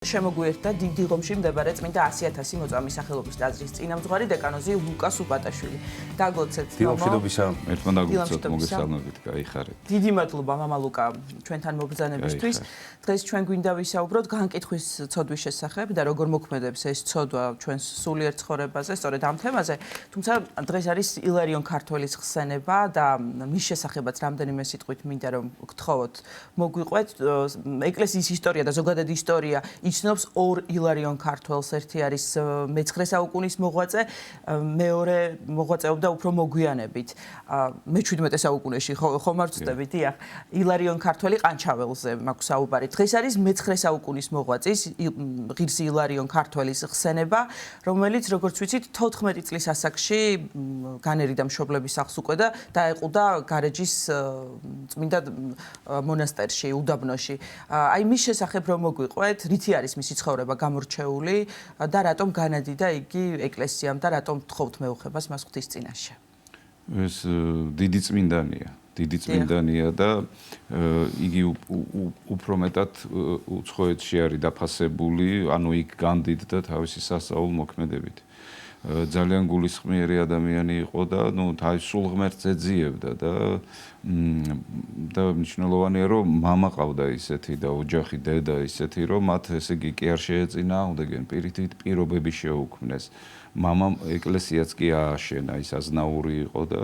შემოგვიერთდა დიდი რომში მდებარე წმინდა 100.000 მოწამის სახელობის ტაძრის წინამძღვარი დეკანოზი ლუკა სუპატაშვილი. დაგლოცეთ დილამშვიდობისა, ერთმან დაგლოცეთ, მოგესალმებით, გაიხარეთ. დიდი მადლობა მამა ლუკა ჩვენთან მობრძანებისთვის. დღეს ჩვენ გვინდა ვისაუბროთ განკითხვის ცოდვის შესახებ და როგორ მოქმედებს ეს ცოდვა ჩვენს სულიერ ცხოვრებაზე, სწორედ ამ თემაზე. თუმცა დღეს არის ილარიონ ქართველის ხსენება და მის შესახებაც რამდენიმე სიტყვით მინდა რომ გთხოვოთ მოგვიყვეთ ეკლესიის ისტორია და ზოგადად ისტორია იცნობს ორ ილარიონ ქართველს, ერთი არის მე-9 საუკუნის მოღვაწე, მეორე მოღვაწეობდა უფრო მოგვიანებით. მე-17 საუკუნეში ხომ არ ვწდები, დიახ. ილარიონ ქართველი ყანჩაველზე მაქვს საუბარი. დღეს არის მე-9 საუკუნის მოღვაწის ღირსი ილარიონ ქართველის ხსენება, რომელიც როგორც ვიცით 14 წლის ასაკში განერიდა მშობლების სახლს უკვე და დაეყუდა გარეჯის წმინდა მონასტერში, უდაბნოში. აი მის შესახებ რომ მოგვიყვეთ, რითი არის მისი ცხოვრება გამორჩეული და რატომ განადიდა იგი ეკლესიამ და რატომ თხოვთ მეუხებას მას ღვთის წინაშე? ეს დიდი წმინდანია და იგი უფრო მეტად უცხოეთში არის დაფასებული, ანუ იქ განდიდდა თავისი სასწაულ მოქმედებით. ძალიან გულისხმიერი ადამიანი იყო და თავის სულ ღმერთს ეძიებდა და მნიშვნელოვანია რომ მამა ყავდა ისეთი და ოჯახი დედა ისეთი რომ მათ ესე იგი კი არ შეეწინააღმდეგენ პირით პირობები შეუქმნეს. მამამ ეკლესიაც კი ააშენა, ის აზნაური იყო და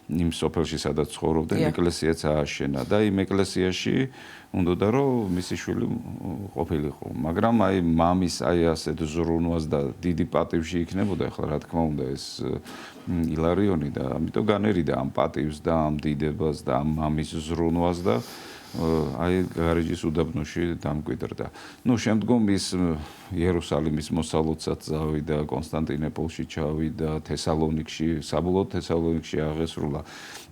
იმ სოფელში სადაც ცხოვრობდნენ ეკლესიაც ააშენა და იმ ეკლესიაში უნდოდა რომ მისი შვილი ყოფილიყო, მაგრამ აი მამის აი ასეთ ზრუნვას და დიდი პატივში იქნებოდა, ახლა რა თქმა უნდა ეს ილარიონი და ამიტომ განერიდა ამ პატივს და ამ დიდებას და ამ მამის ზრუნვას და აი გარეჯის უდაბნოში დამკვიდრდა. შემდგომ ის იერუსალიმის მოსალოდსაც წავიდა, კონსტანტინოპოლში ჩავიდა, თესალონიკში, საბოლოოდ თესალონიკში აღესრულა.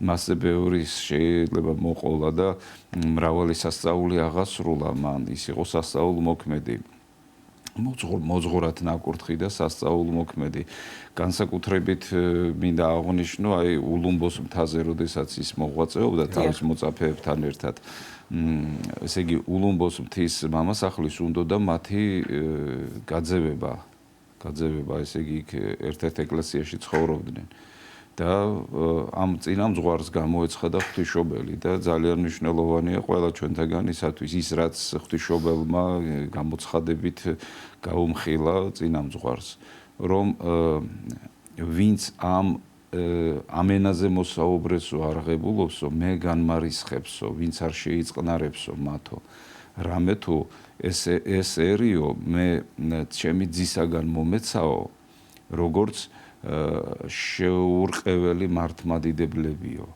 მასზე ბევრი შეიძლება მოყოლა და მრავალი სასწაული აღასრულა მან. ის იყო სასწაულ მოქმედი. მოძღვრად ნაკურთხი და სასწაულ მოქმედი. განსაკუთრებით მინდა აღვნიშნო აი ულუმბოს მთაზე, როდესაც ის მოღვაწეობდა თავის მოწაფეებთან ერთად. ესე იგი ულუმბოს მთის მამასახლის უნდოდა მათი გაძევება, ესე იგი იქ ერთ-ერთ ეკლესიაში ცხოვრობდნენ. და ამ წინამძღვარს გამოეცხადა ღვთისმშობელი და ძალიან მნიშვნელოვანია ყველა ჩვენთაგანისათვის ის რაც ღვთისმშობელმა გამოცხადებით გაუმხილა წინამძღვარს, რომ ვინც ამ ენაზე მოსაუბრესო არღებულობსო, მე განმარისხებსო, ვინც არ შეიწყნარებსო მათო. რამე თუ ესერიო მე ჩემი ძისაგან მომეცაო, როგორც შეურყეველი მართლმადიდებლებიო.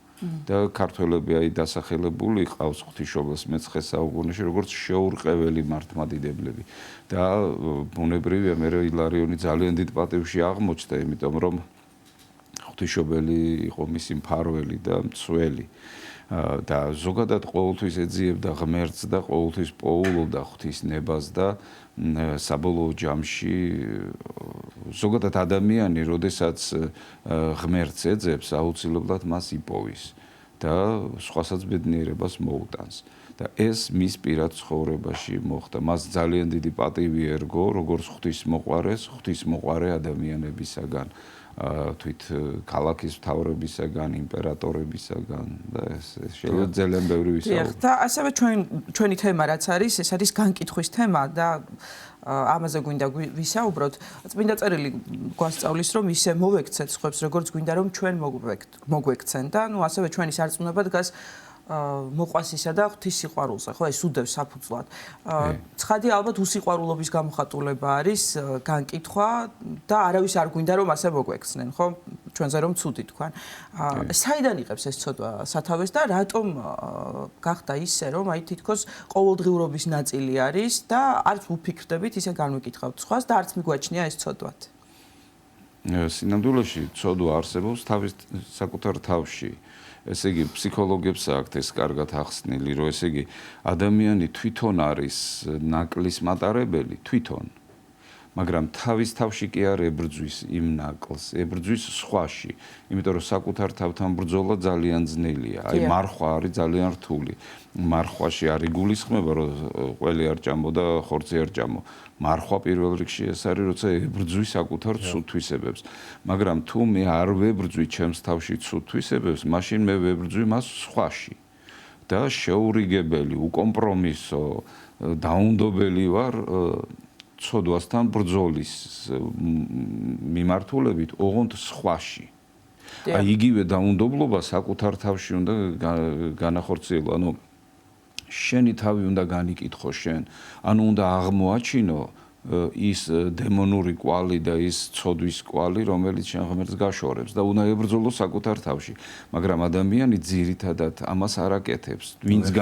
და ქართველები აი დასახელებული ყავს ღვთისმშობელს მე-9 საუკუნეში როგორც შეურყეველი მართლმადიდებლები. და ბუნებრივია მე ილარიონი ძალიან დიდ პატივში აღმოჩნდა, იმიტომ რომ ღვთისმშობელი იყო მისი მფარველი და მცველი. და ზოგადად ყოველთვის ეძიებდა ღმერთს და ყოველთვის პოულობდა ღვთის ნებას და საბოლოო ჯამში ზოგადად ადამიანი, როდესაც ღმერთს ეძებს, აუცილებლად მას იპოვის და სხვასაც ბედნიერებას მოუტანს. და ეს მის პირად ცხოვრებაში მოხდა. მას ძალიან დიდი პატივი ერგო, როგორც ღვთისმოყვარე ადამიანებისაგან. თვით ქალაქის მთავრებისაგან, იმპერატორებისაგან და ეს შეიძლება ძალიან ბევრი ვისაუბროთ. და ასევე ჩვენი თემა რაც არის, ეს არის განკითხვის თემა და ამაზე გვინდა ვისაუბროთ. წმინდა წერილი გვასწავლის, რომ ისე მოვექცეთ სხვებს, როგორც გვინდა რომ ჩვენ მოგვექცენ და ასევე ჩვენი სარწმუნება დგას მოყვასისა და ღვთის სიყვარულზე, ხო, ეს უდევს საფუძვლად. ცხადი ალბათ უსიყვარულობის გამოხატულება არის განკითხვა და არავის არ გვინდა რომ ასე მოგვექცნენ, ხო? ჩვენზე რომ ცუდი თქვან. საიდან იღებს ეს ცოდვა სათავეს და რატომ გახდა ისე, რომ აი თითქოს ყოველდღიურობის ნაწილი არის და არც უფიქრდებით ისე განვიკითხავთ სხვას და არც მიგვაჩნია ეს ცოდვად. სინამდვილეში ცოდვა არსებობს თავის საკუთარ თავში. ესე იგი ფსიქოლოგებს აქვთ ეს კარგად ახსნილი, რომ ესე იგი ადამიანი თვითონ არის ნაკლის მატარებელი, თვითონ მაგრამ თავის თავში კი არ ებრძვის იმ ნაკლს, ებრძვის სხვაში, იმიტომ რომ საკუთარ თავთან ბრძოლა ძალიან ძნელია. აი მარხვა არის ძალიან რთული. მარხვაში არ იგულისხმება, რომ ყველი არ ჭამო და ხორცი არ ჭამო. მარხვა პირველ რიგში ეს არის, როცა ებრძვის საკუთარ ცუდ თვისებებს. მაგრამ თუ მე არ ვებრძვი ჩემს თავში ცუდ თვისებებს, მაშინ მე ვებრძვი მას სხვაში. და შეურიგებელი, უკომპრომისო, დაუნდობელი ვარ ცოდვასთან ბრძოლის მიმართულებით, ოღონდ სხვაში. აი იგივე დაუნდობლობა საკუთარ თავში უნდა განახორციელო, ანუ შენი თავი უნდა განიკითხო შენ, ანუ უნდა აღმოაჩინო ის დემონური კვალი და ის ცოდვის კვალი, რომელიც შენ ღმერთს გაშორებს და უნდა ებრძოლო საკუთარ თავში. მაგრამ ადამიანი ძირითადად ამას არ აკეთებს. ვინც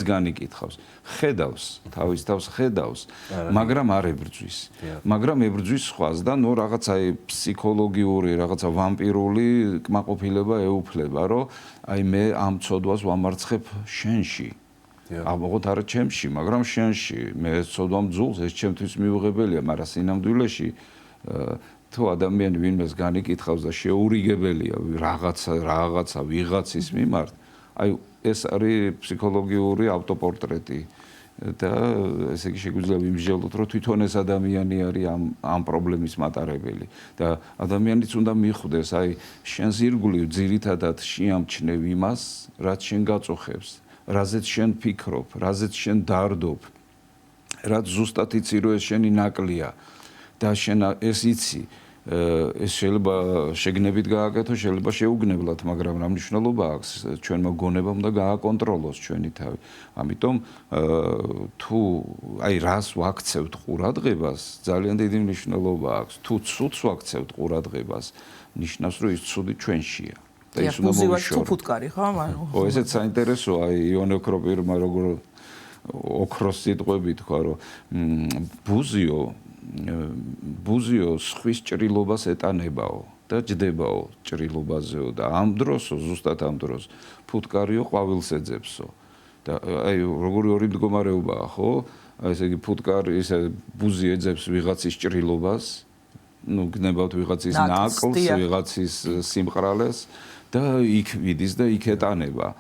განიკითხავს, ხედავს, თავის თავს ხედავს, მაგრამ არ ებრძვის. მაგრამ ებრძვის სხვას და ნუ რაღაცა ფსიქოლოგიური, რაღაცა ვამპირული კმაყოფილება ეუფლება, რომ აი მე ამ ცოდვას ვამარცხებ შენში. ამოღოთ არა ჩემში, მაგრამ შენში. მე ცოდვამ ძულს, ეს ჩემთვის მიუღებელია, მაგრამ სინამდვილეში თუ ადამიანი ვინმეს განიკითხავს და შეურიგებელია რაღაცა ვიღაცის მიმართ, აი ეს არის ფსიქოლოგიური ავტოპორტრეტი და ესე იგი შეგვიძლია ვიმსჯელოთ, რომ თვითონ ეს ადამიანი არის ამ პრობლემის მატარებელი და ადამიანიც უნდა მიხვდეს, აი შენს ირგვლივ ძირითადად შეამჩნევ იმას, რაც შენ გაწუხებს. რაზეც შენ ფიქრობ, რაზეც შენ დარდობ, რაც ზუსტად იცი, რომ ეს შენი ნაკლია და შენ ეს იცი, ეს შეიძლება შეგნებით გააკეთო, შეიძლება შეუგნებლად, მაგრამ რა მნიშვნელობა აქვს, ჩვენმა გონებამ უნდა გააკონტროლოს ჩვენი თავი. ამიტომ თუ აი რას ვაქცევთ ყურადღებას, ძალიან დიდი მნიშვნელობა აქვს. თუ ცუდს ვაქცევთ ყურადღებას, ნიშნავს, რომ ის ცუდი ჩვენშია. და ის უნდა მოვიშორო. ფუტკარი ხო? ხო, ესეც საინტერესოა, აი იონე ოქროპირმა როგორ ოქროს სიტყვები თქვა, რომ ბუზიო სხვის ჭრილობას ეტანებაო და ჯდებაო ჭრილობაზეო და ამ დროსო, ზუსტად ამ დროს ფუტკარიო ყვავილს ეძებსო. და აი როგორი ორი მდგომარეობაა, ხო? აი ესე იგი ფუტკარი ისე ბუზი ეძებს ვიღაცის ჭრილობას, ну გნებავთ ვიღაცის ნაკლს, ვიღაცის სიმყრალეს და იქ ვიდის და იქ ეტანება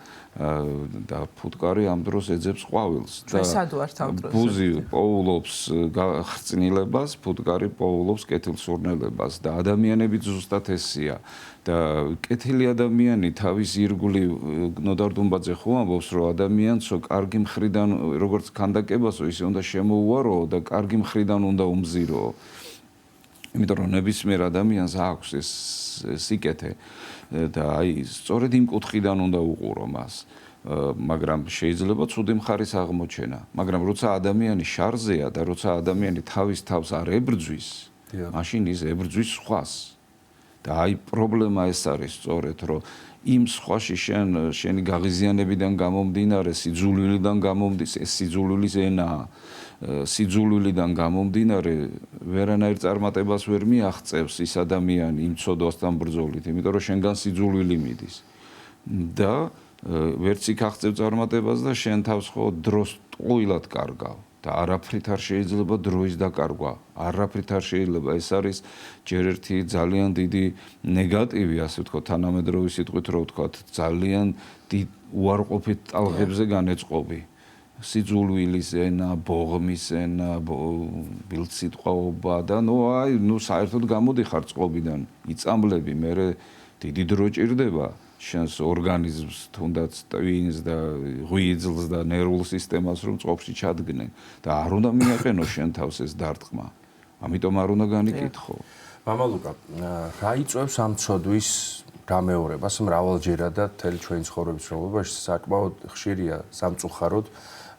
და ფუტკარი ამ დროს ეძებს ყვავილს და ბუზი პოულობს ხრწნილებას, ფუტკარი პოულობს კეთილსურნელებას და ადამიანებიც ზუსტად ესია და კეთილი ადამიანი თავის ირგვლივ ნოდარ დუმბაძე ხო ამბობს, რომ ადამიანს კარგი მხრიდან როგორც ქანდაკებასო, ისე უნდა შემოუარო და კარგი მხრიდან უნდა უმზიროო. იმიტომ რომ ნებისმიერ ადამიანს აქვს ეს სიკეთე და აი სწორედ იმ კუთხიდან უნდა უყურო მას. მაგრამ შეიძლება ცუდი მხარის აღმოჩენა, მაგრამ როცა ადამიანი შარზეა და როცა ადამიანი თავის თავს არ ებრძვის, მაშინ ის ებრძვის სხვას. და აი პრობლემა ეს არის სწორედ, რომ იმ სხვაში შენი გაღიზიანებიდან გამომდინარე, სიძულვილიდან გამომდის, ეს სიძულვილის ენაა. სიძულვილიდან გამომდინარე ვერანაირ წარმატებას ვერ მიაღწევს ის ადამიანი იმ ცოდვასთან ბრძოლით, იმიტომ რომ შენგან სიძულვილი მიდის. და ვერც იქ აღწევ წარმატებას და შენ თავს ხო დროს ტყუილად კარგავ და არაფრით არ შეიძლება დროის დაკარგვა. არაფრით არ შეიძლება. ეს არის ჯერ ერთი ძალიან დიდი ნეგატივი, ასე ვთქვათ, თანამედროვე სიტყვით რო ვთქვათ, ძალიან დიდ უარყოფით ტალღებზე განეწყობი. სიძულვილის ენა, ბოღმის ენა, ბილწსიტყვაობა და საერთოდ გამოდიხარ წყობიდან, იწამლები, მერე დიდი დრო ჭირდება შენს ორგანიზმს, თუნდაც ტვინს და ღვიძლს და ნერვულ სისტემას, რომ წყობაში ჩადგნენ და არ უნდა მიაყენო შენ თავს ეს დარტყმა. ამიტომ არ უნდა განიკითხო. მამა ლუკა, რა იწვევს ამ ცოდვის გამეორებას მრავალჯერად და მთელი ჩვენი ცხოვრების განმავლობაში საკმაოდ ხშირია სამწუხაროდ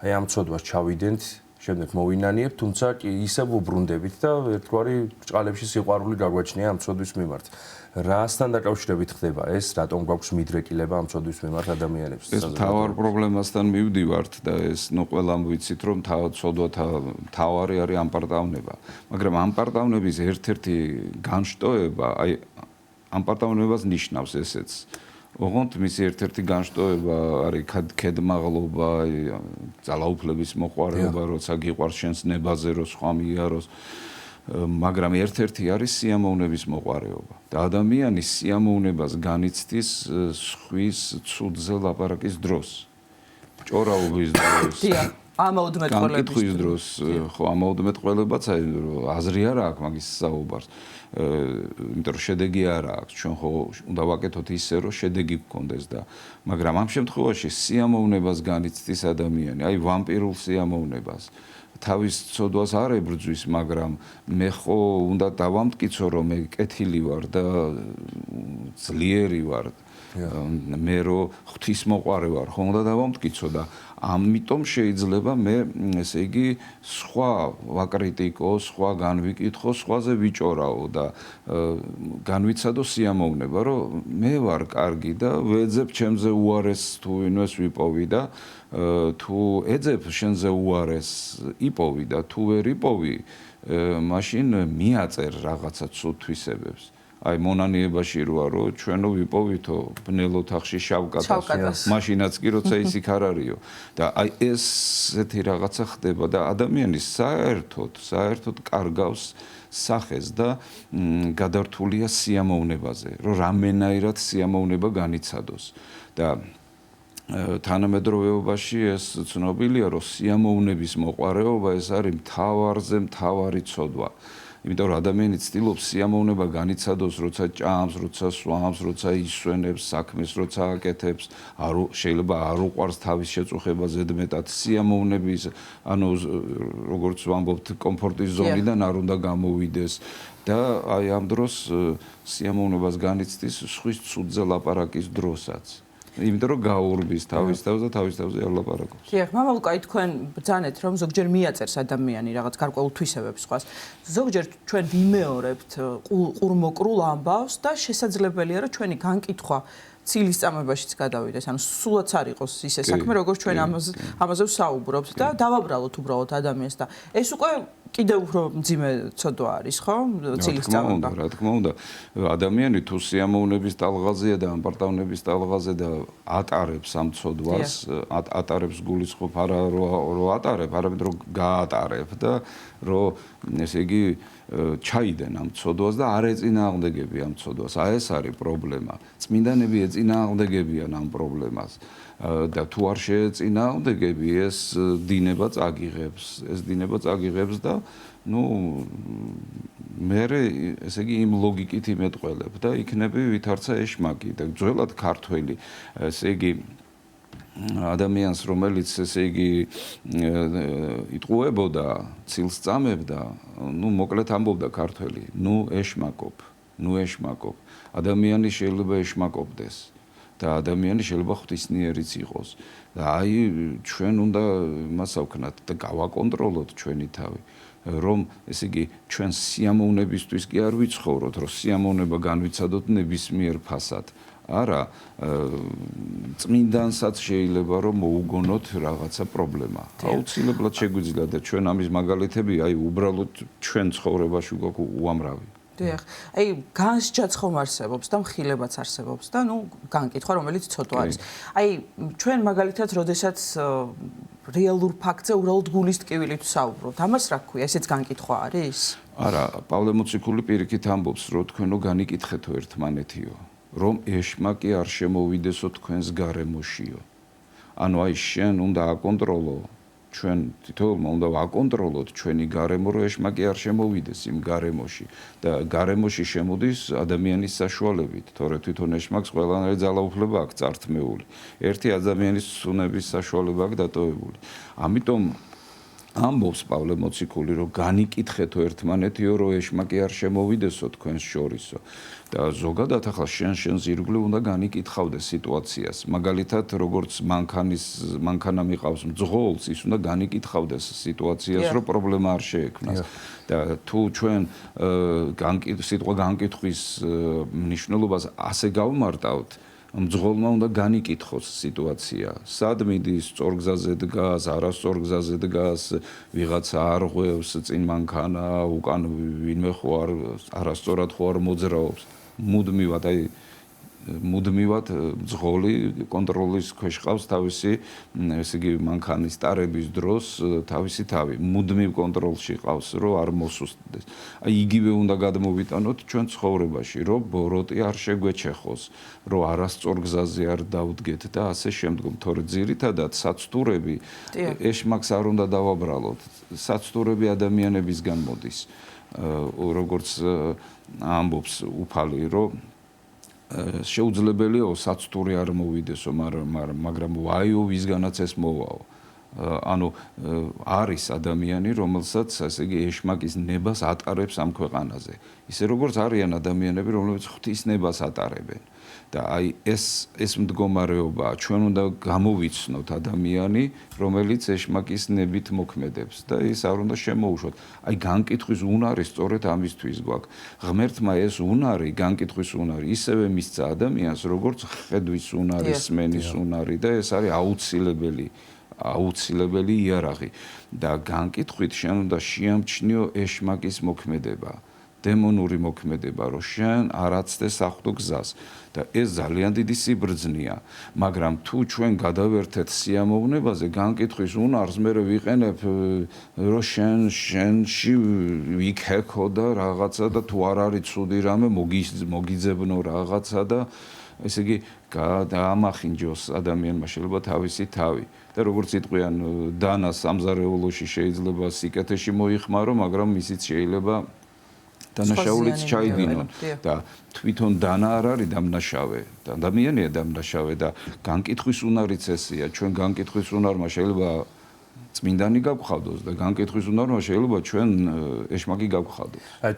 აი ამ ცოდვას ჩავიდენთ, შემდეგ მოვინანიებთ, თუმცა ისევ უბრუნდებით და ერთგვარი ბრჭყალებში სიყვარული გაგვაჩნია ამ ცოდვის მიმართ. რასთან დაკავშირებით ხდება ეს, რატომ გვაქვს მიდრეკილება ამ ცოდვის მიმართ ადამიანებს? ეს მთავარ პრობლემასთან მივდივართ და ეს ყველამ ვიცით, რომ მთავარი არის ამპარტავნება. მაგრამ ამპარტავნების ერთ-ერთი განშტოება, აი ამპარტავნებას ნიშნავს ესეც. ოღონდ მისი ერთ-ერთი განშტოება არის ქედმაღლობა, ძალაუფლების მოყვარეობა, როცა გიყვარს შენს ნებაზე, რომ სხვა მიიაროს. მაგრამ ერთ-ერთი არის სიამოვნების მოყვარეობა და ადამიანის სიამოვნებას განიცდის სხვის ცუდზე ლაპარაკის დროს. ჭორაობის დროს. დიახ, ამაუდმეტყველების დროს, ხო, ამაუდმეტყველებაც აზრი არ აქვს მაგის საუბარს. იმიტომ რომ შედეგი არ აქვს, ჩვენ ხო უნდა ვაკეთოთ ისე, რომ შედეგი გქონდეს და მაგრამ ამ შემთხვევაში სიამოვნებას განიცდის ადამიანი, აი ვამპირულ სიამოვნებას. თავის ცოდვას არ ებრძვის, მაგრამ მე ხო უნდა დავამტკიცო, რომ მე კეთილი ვარ და ძლიერი ვარ. მე რო ღვთისმოყვარე ვარ, ხო უნდა დავამტკიცო და ამიტომ შეიძლება მე ესე იგი სხვა ვაკრიტიკო, სხვა განვიკითხო, სხვაზე ვიჭორაო და განვიცადო სიამოვნება, რომ მე ვარ კარგი და ვეძებ ჩემზე უარეს თუ ვინმეს ვიპოვი და თუ ეძებ შენზე უარეს იპოვი და თუ ვერ იპოვი, მაშინ მიაწერ რაღაცა ცუდ თვისებებს. აი მონანიებაში როა რომ ჩვენო ვიპოვითო ბნელო თახში შავკატას მაშინაც კი როცა ის იქ არ არისო და აი ესეთი რაღაცა ხდება და ადამიანის საერთოდ კარგავს სახეს და გადართულია სიამოვნებაზე რომ რამენაირად სიამოვნება განიცადოს და თანამედროვეობაში ეს ცნობილია რომ სიამოვნების მოყვარეობა ეს არის მთავარი ცოდვა. იმიტომ რომ ადამიანი ცდილობს სიამოვნება განიცადოს, როცა ჭამს, როცა სვამს, როცა ისვენებს საქმეს, როცა აკეთებს, შეიძლება არ უყვარს თავის შეწუხება ზედმეტად სიამოვნების, ანუ როგორც ვამბობთ, კომფორტის ზონიდან არ უნდა გამოვიდეს და აი ამ დროს სიამოვნებას განიცდის სხვის ცუდზე ლაპარაკის დროსაც. იმიტომ რომ გაურბის თავის თავზე არ ლაპარაკობს. დიახ, მამა ლუკა, თქვენ ბრძანეთ რომ ზოგჯერ მიაწერს ადამიანი რაღაც გარკვეულ თვისებებს სხვას. ზოგჯერ ჩვენ ვიმეორებთ ყურმოკრულ ამბავს და შესაძლებელია რომ ჩვენი განკითხვა ცილის წამებაშიც გადავიდეს, ანუ სულაც არ იყოს ისე საქმე, როგორც ჩვენ ამაზე ვსაუბრობთ და დავაბრალოთ უბრალოდ ადამიანს და ეს უკვე კიდევ უფრო მძიმე ცოდვა არის, ხო? ცილის წამება. რა თქმა უნდა, ადამიანი თუ სიამოვნების ტალღაზეა და ამპარტავნების ტალღაზე და ატარებს ამ ცოდვას, ატარებს გულისხმობ არა რომ ატარებ, არამედ რომ გაატარებ და რომ ესე იგი ჩაიდენ ამ ცოდვას და არ ეწინააღმდეგები ამ ცოდვას. აი ეს არის პრობლემა. წმინდანები ეწინააღმდეგებიან ამ პრობლემას. და თუ არ შეეწინააღმდეგები, ეს დინება წაგიღებს და ნუ მე ესე იგი იმ ლოგიკით იმეტყველებ და იქნები ვითარცა ეშმაკი და ძველად ქართველი ესე იგი ადამიანს რომელიც ესე იგი იტყუებოდა, ცილს წამებდა, ნუ მოკლედ ამბობდა ქართველი, ნუ ეშმაკობ. ადამიანი შეიძლება ეშმაკობდეს. და ადამიანი შეიძლება ღვთისნიერიც იყოს. და აი ჩვენ უნდა იმას ავქნათ და გავაკონტროლოთ ჩვენი თავი, რომ ესე იგი ჩვენ სიამოვნებისთვის კი არ ვიცხოვროთ, რომ სიამოვნება განვიცადოთ ნებისმიერ ფასად. არა, წმინდანსაც შეიძლება რომ მოუგონოთ რაღაცა პრობლემა. აუცილებლად შეგვიძლია და ჩვენ ამის მაგალითები აი უბრალოდ ჩვენ ცხოვრებაში გვაქვს უამრავი. დიახ, აი განსჯაც ხომ არსებობს და მხილებაც არსებობს და ნუ განკითხვა რომელიც ცოტა არის. აი ჩვენ მაგალითად როდესაც რეალურ ფაქტზე უბრალოდ გულის ტკივილით ვსაუბრობთ. ამას რა ქვია? ესეც განკითხვა არის? არა, პავლე მოციქული პირიქით ამბობს, რომ თქვენო განიკითხეთო ერთმანეთიო, რომ ეშმაკი არ შემოვიდესო თქვენს გარემოშიო. ანუ აი შენ უნდა აკონტროლო ჩვენ თითოეულმა უნდა ვაკონტროლოთ ჩვენი გარემო, რომ ეშმაკი არ შემოვიდეს იმ გარემოში და გარემოში შემოდის ადამიანის საშუალებით, თორე თვითონ ეშმაკს ყველანაირი ძალაუფლება აქვს წართმეული. ერთი ადამიანის სუნების საშუალება აქვს დატოვებული. ამიტომ ამბობს პავლე მოციქული, რომ განიკითხეთო ერთმანეთიო, რომ ეშმაკი არ შემოვიდესო თქვენს შორისო. და ზოგადად ახლა შენს ირგვლივ უნდა განიკითხავდეს სიტუაციას. მაგალითად, როგორც მანქანა მიყავს მძღოლს, ის უნდა განიკითხავდეს სიტუაციას, რომ პრობლემა არ შეექმნას. და თუ ჩვენ სიტყვა განკითხვის მნიშვნელობას ასე გავმარტავთ, მძღოლმა უნდა განიკითხოს სიტუაცია. სად მიდის, სწორგზაზე დგას, არასწორგზაზე დგას, ვიღაცა არ ღვევს წინ მანქანა, უკან ვინმე ხო არასწორად ხო არ მოძრაობს. მუდმივად აი მუდმივად მძღოლი კონტროლის ქვეშ ყავს თავისი, ესე იგი, მანქანის ტარების დროს თავისი თავი. მუდმივ კონტროლში ყავს, რომ არ მოსუსტდეს. აი იგივე უნდა გადმოვიტანოთ ჩვენ ცხოვრებაში, რომ ბოროტი არ შეგვეჩეხოს, რომ არასწორ გზაზე არ დავდგეთ და ასე შემდგომ. თორე ძირითადად საცტურები ეშმაკს არ უნდა დავაბრალოთ. საცტურები ადამიანებისგან მოდის. როგორც ამბობს უფალი, რომ შეუძლებელია საცტური არ მოვიდესო, მაგრამ ვაიო ვისგანაც ეს მოვაო. ანუ არის ადამიანი, რომელსაც ასე იგი ეშმაკის ნებას ატარებს ამ ქვეყანაზე. ისე როგორც არიან ადამიანები, რომლებიც ღვთის ნებას ატარებენ. და აი ეს მდგომარეობა ჩვენ უნდა გამოვიცნოთ ადამიანი, რომელიც ეშმაკის ნებით მოქმედებს და ის არ უნდა შემოუშვოთ. აი განკითხვის უნარი სწორედ ამისთვის გვაქვს. ღმერთმა ეს უნარი, განკითხვის უნარი, ისევე მისცა ადამიანს, როგორც ხედვის უნარი, სმენის უნარი და ეს არის აუცილებელი იარაღი. და განკითხვით შენ უნდა შეამჩნიო ეშმაკის მოქმედება. დემონური მოქმედება, რომ შენ არ აცდე საღვთო გზას და ეს ძალიან დიდი სიბრძნეა, მაგრამ თუ ჩვენ გადავერთეთ სიამოვნებაზე განკითხვის უნარს, მე ვიყენებ, რომ შენში ვიქექო და რაღაცა და თუ არ არის ცუდი რამე მოგიძებნო რაღაცა და ესე იგი ამახინჯოს ადამიანმა შეიძლება თავისი თავი. და როგორც იტყვიან, დანა სამზარეულოში შეიძლება სიკეთეში მოიხმარო, მაგრამ ისიც შეიძლება დანაშაულიც ჩაიდინონ და თვითონ დანა არ არის დამნაშავე და ადამიანია დამნაშავე და განკითხვის უნარიც ესეა. ჩვენ განკითხვის უნარმა შეიძლება წმინდანი გავხავდოს და განკითხვის უნარმა შეიძლება ჩვენ ეშმაკი გავხავდოს. აი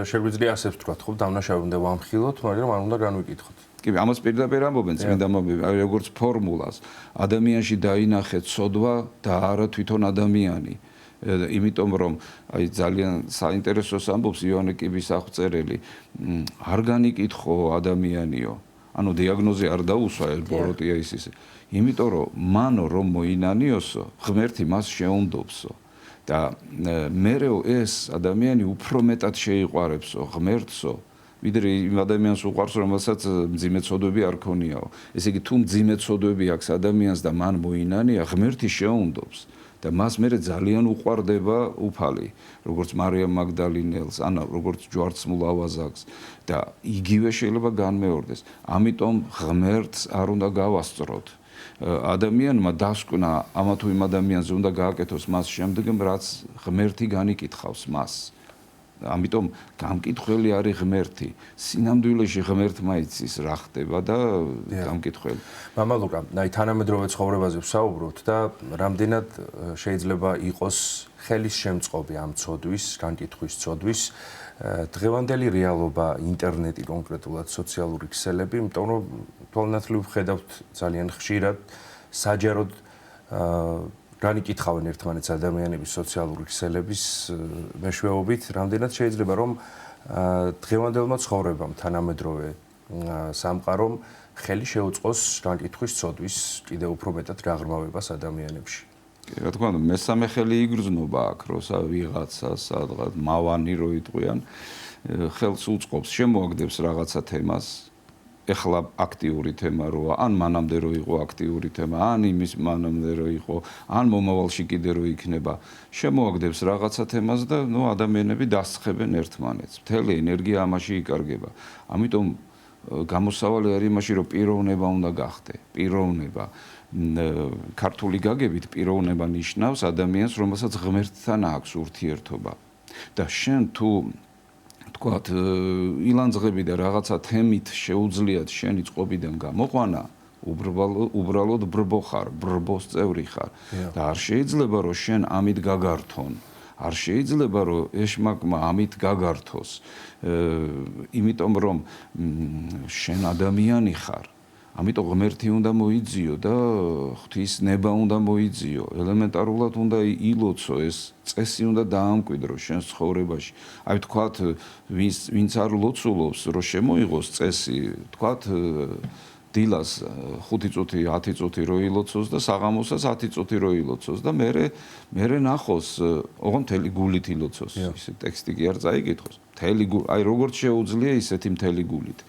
შეგვიძლია ასე ვთქვათ, ხო, დამნაშავე უნდა ვამხილოთ, მაგრამ არ უნდა განვიკითხოთ. კი, ამას პირდაპირ ამბობენ წმინდა მამები, აი როგორც ფორმულას. ადამიანში დაინახეთ ცოდვა და არა თვითონ ადამიანი. იმიტომ რომ აი ძალიან საინტერესოს ამბობს იოანე კიბის აღწერელი, არ განიკითხო ადამიანიო. ანუ დიაგნოზი არ დაუსვა ბოროტია ისე. იმიტომ რომ მანო რომ მოინანიოსო, ღმერთი მას შეუნდობსო. და მერეო ეს ადამიანი უფრო მეტად შეიყვარებსო ღმერთსო, ვიდრე იმ ადამიანს უყვარს, რომელსაც მძიმე ცოდვები არ ქონიაო. ესე იგი, თუ მძიმე ცოდვები აქვს ადამიანს და მან მოინანია, ღმერთი შეუნდობს. და მას მერე ძალიან უყვარდება უფალი, როგორც მარიამ მაგდალინელს, ან როგორც ჯვარცმულ ავაზაკს და იგივე შეიძლება განმეორდეს. ამიტომ ღმერთს არ უნდა გავასწროთ. ადამიანმა დასკვნა ამა თუ იმ ადამიანზე უნდა გააკეთოს მას შემდგომ, რაც ღმერთი განიკითხავს მას. ამიტომ გამკითხველი არის ღმერთი. სინამდვილეში ღმერთმა იცის რა ხდება და გამკითხველი. მამა ლუკა, აი თანამედროვე ცხოვრებაზე ვსაუბრობთ და რამდენად შეიძლება იყოს ხელის შემწყობი ამ ცოდვის, განკითხვის ცოდვის, დღევანდელი რეალობა, ინტერნეტი კონკრეტულად, სოციალური ქსელები, იმიტომ რომ თვალნათლივ ვხედავთ ძალიან ხშირად საჯაროდ განიკითხავენ ერთმანეთს ადამიანების სოციალური ქსელების მეშვეობით, რამდენად შეიძლება რომ დღევანდელმა ცხოვრებამ, თანამედროვე სამყარომ ხელი შეუწყოს განკითხვის ცოდვის კიდევ უფრო მეტად გაღრმავებას ადამიანებში. კი, რა თქმა უნდა, მესამე ხელი იგრძნობა აქ, როცა ვიღაცა სადღაც მავანი რო იტყვიან, ხელს უწყობს, შემოაგდებს რაღაცა თემას. ეხლა აქტიური თემა როა, ან მანამდე რო იყო აქტიური თემა, ან იმის მანამდე რო იყო, ან მომავალში კიდე რო იქნება, შემოაგდებს რაღაცა თემას და ადამიანები დასხებენ ერთმანეთს. მთელი ენერგია ამაში იკარგება. ამიტომ გამოსავალი არის იმაში, რომ პიროვნება უნდა გახდე. პიროვნება. ქართული გაგებით პიროვნება ნიშნავს ადამიანს, რომელსაც ღმერთთან აქვს ურთიერთობა. და შენ თუ თქვათ ილანძღები და რაღაცა თემით შეუძლიათ შენი წყობიდან გამოყვანა, უბრალოდ ბრბო ხარ, ბრბოს წევრი ხარ და არ შეიძლება რომ შენ ამით გაგართონ. არ შეიძლება რომ ეშმაკმა ამით გაგართოს. იმიტომ რომ შენ ადამიანი ხარ. ამიტომ ღმერთი უნდა მოიძიო და ღვთის ნება უნდა მოიძიო. ელემენტარულად უნდა ილოცო ეს წესი უნდა დაამკვიდრო შენ ცხოვრებაში. აი თქვათ ვინც არ ლოცულობს, რომ შემოიღოს წესი, თქვათ დილას 5 წუთი, 10 წუთი რო ილოცოს და საღამოსაც 10 წუთი რო ილოცოს და მერე ნახოს, ოღონდ მთელი გულით ილოცოს. ისე ტექსტი კი არ წაიკითხოს. მთელი აი როგორც შეუძლია ისეთი მთელი გულით.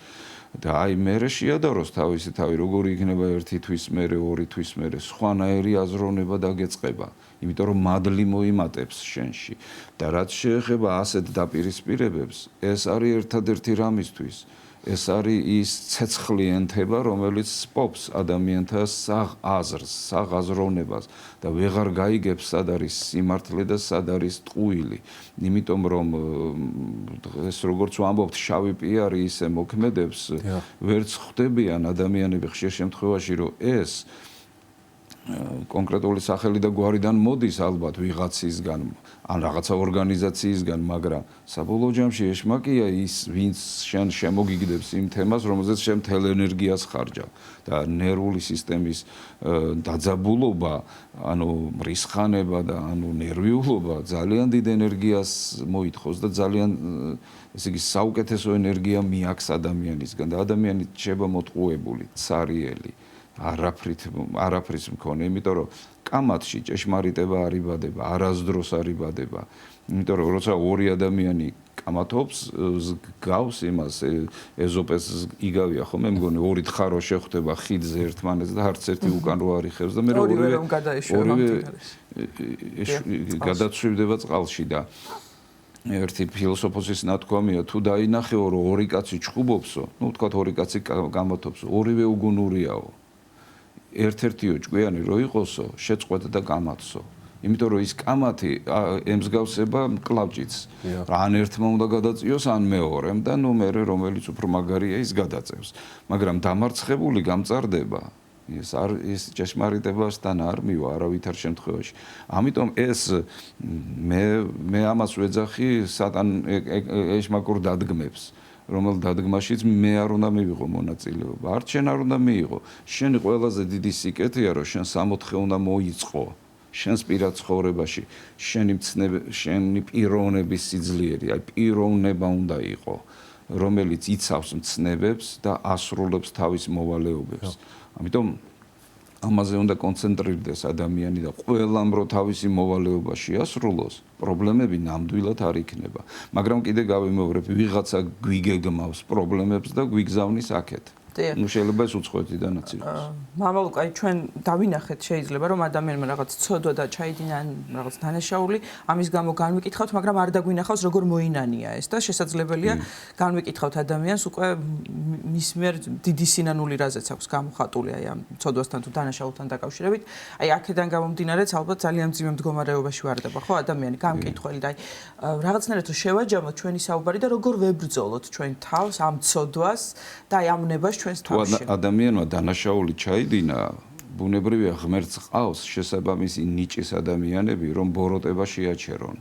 და აი მერე შეადაროს თავისი თავი, როგორი იქნება ერთი თვის მერე, ორი თვის მერე, სხვანაირი აზროვნება დაგეწყება, იმიტომ რომ მადლი მოიმატებს შენში. და რაც შეეხება ასეთ დაპირისპირებებს, ეს არის ერთადერთი რამისთვის. ეს არის ის ცეცხლი ენთება, რომელიც სპობს ადამიანთა საღ აზრს, საღ აზროვნებას და ვეღარ გაიგებს სად არის სიმართლე და სად არის ტყუილი. იმიტომ რომ ეს როგორც ვამბობთ, შავი პიარი ისე მოქმედებს, ვერც ხვდებიან ადამიანები ხშირ შემთხვევაში, რომ ეს კონკრეტული სახელი და გვარიდან მოდის ალბათ ვიღაცისგან, ან რაღაცა ორგანიზაციისგან, მაგრამ საბოლოო ჯამში ეშმაკია ის, ვინც შენ შემოგიგდებს იმ თემას, რომელზეც შენ მთელ ენერგიას ხარჯავ და ნერვული სისტემის დაძაბულობა, ანუ მრისხანება და ანუ ნერვიულობა ძალიან დიდ ენერგიას მოითხოვს და ძალიან ესე იგი საუკეთესო ენერგია მიაქვს ადამიანისგან და ადამიანი რჩება მოტყუებული, цаრიელი. არაფრის მქონე, იმიტომ რომ კამათში ჭეშმარიტება არ იბადება, არასდროს არ იბადება. იმიტომ რომ როცა ორი ადამიანი კამათობს, გავს იმას ეზოპეს იგავია ხომ, მე მგონი ორი თხარო შეხვდება ხიდზე ერთმანეთს და არც ერთი უკან რო არიხევს და მე ორივე გადაცვივდება წყალში და ერთი ფილოსოფოსის ნათქვამია, თუ დაინახეო რომ ორი კაცი ჩხუბობსო, ну თქვათ ორი კაცი გამათობსო, ორივე უგუნურიაო. ერთ-ერთიო ჭკვიანი რო იყოსო, შეწყვეტ და გამათსო. იმიტომ რომ ის კამათი ემსგავსება მკლავჭიც. ან ერთმა უნდა გადაწიოს, ან მეორემ და ნუ მერე რომელიც უფრო მაგარია ის გადაწევს. მაგრამ დამარცხებული გამწარდება. ის ჭეშმარიტებასთან არ მივა არავითარ შემთხვევაში. ამიტომ ეს მე ამას ვეძახი სატან ეშმაკურ დადგმებს. რომელ დადგმაშიც მე არ უნდა მივიღო მონაწილეობა. არც შენ არ უნდა მიიღო. შენი ყველაზე დიდი სიკეთეა, რომ შენ 60 უნდა მოიწყო. შენს პირად ცხოვრებაში, შენი პიროვნების სიძლიერე, აი პიროვნება უნდა იყო, რომელიც იცავს მცნებებს და ასრულებს თავის მოვალეობებს. ამიტომ ამაზე უნდა კონცენტრირდეს ადამიანი და ყველამ რო თავისი მოვალეობა შეასრულოს, პრობლემები ნამდვილად არ იქნება. მაგრამ კიდე გავიმეორებ, ვიღაცა გვიგეგმავს პრობლემებს და გვიგზავნის აქეთ. ну შეიძლება ეს უცხოეთიდანაც იყოს. მამა ლუკა, აი ჩვენ დავინახეთ შეიძლება რომ ადამიანმა რაღაც ცოდვა და ჩაიდინა რაღაც დანაშაული, ამის გამო განვიკითხავთ, მაგრამ არ დაგვინახავს როგორ მოინანია ეს და შესაძლებელია განვიკითხავთ ადამიანს უკვე მის მიერ დიდი სინანული რაზეც აქვს გამოხატული აი ამ ცოდვასთან თუ დანაშაულთან დაკავშირებით. აი აქედან გამომდინარეც ალბათ ძალიან მძიმე მდგომარეობაში ვარდება ხო ადამიანი გამკითხველი და აი რაღაცნაირად რომ შევაჯამოთ ჩვენი საუბარი და როგორ ვებრძოლოთ ჩვენ თავს ამ ცოდვას და აი ამ ნებას თუ ადამიანმა დანაშაული ჩაიდინა, ბუნებრივია ღმერთს ყავს შესაბამისი ნიჭის ადამიანები, რომ ბოროტება შეაჩერონ.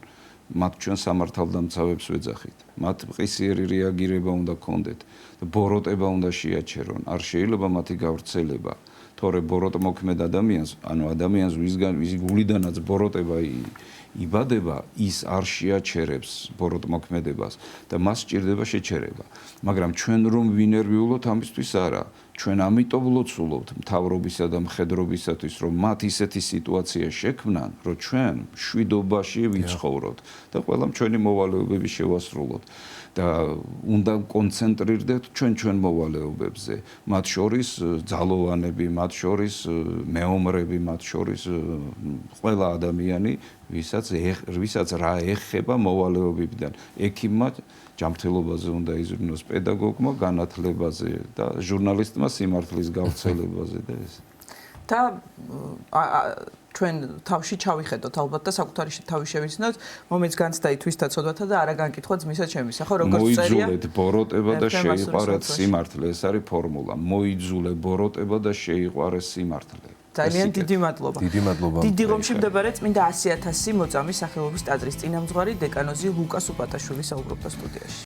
მათ ჩვენ სამართალდამცავებს ვეძახით. მათ მყისიერი რეაგირება უნდა ქონდეთ. ბოროტება უნდა შეაჩერონ. არ შეიძლება მათი გავრცელება. თორე ბოროტმოქმედ ადამიანს, ანუ ადამიანს ვის გულიდანაც ბოროტება იბადება, ის არ შეაჩერებს ბოროტმოქმედებას და მას სჭირდება შეჩერება. მაგრამ ჩვენ რომ ვინერვიულოთ ამისთვის არა. ჩვენ ამიტომ ლოცულობთ მთავრობისა და მხედრობისათვის, რომ მათ ისეთი სიტუაცია შექმნან, რომ ჩვენ მშვიდობაში ვიცხოვროთ და ყველა ჩვენი მოვალეობები შევასრულოთ. და უნდა კონცენტრირდეთ ჩვენ მოვალეობებზე. მათ შორის ძალოვანები, მათ შორის მეომრები, მათ შორის ყველა ადამიანი, ვისაც რა ეხება მოვალეობებიდან. ექიმმა ჯანმრთელობაზე უნდა იზრუნოს, პედაგოგმა განათლებაზე და ჟურნალისტმა სიმართლის გავრცელებაზე და ეს. და ჩვენ თავში ჩავიხედოთ ალბათ და საკუთარი თავი შევიცნოთ, მომეც განცდა ითვისთა ცოდვათა და არა განკითხვა ძმისა ჩემისა, ხო, როგორც წერია. მოიძულეთ ბოროტება და შეიყვარეთ სიმართლე, ეს არის ფორმულა. მოიძულე ბოროტება და შეიყვარეთ სიმართლე. ძალიან დიდი მადლობა. დიდი მადლობა. დიდი ღომში მდებარე წმინდა 100.000 მოწამის სახელობის ტაძრის წინამძღვარი დეკანოზი ლუკა სუპატაშვილი საუბრობდა სტუდიაში.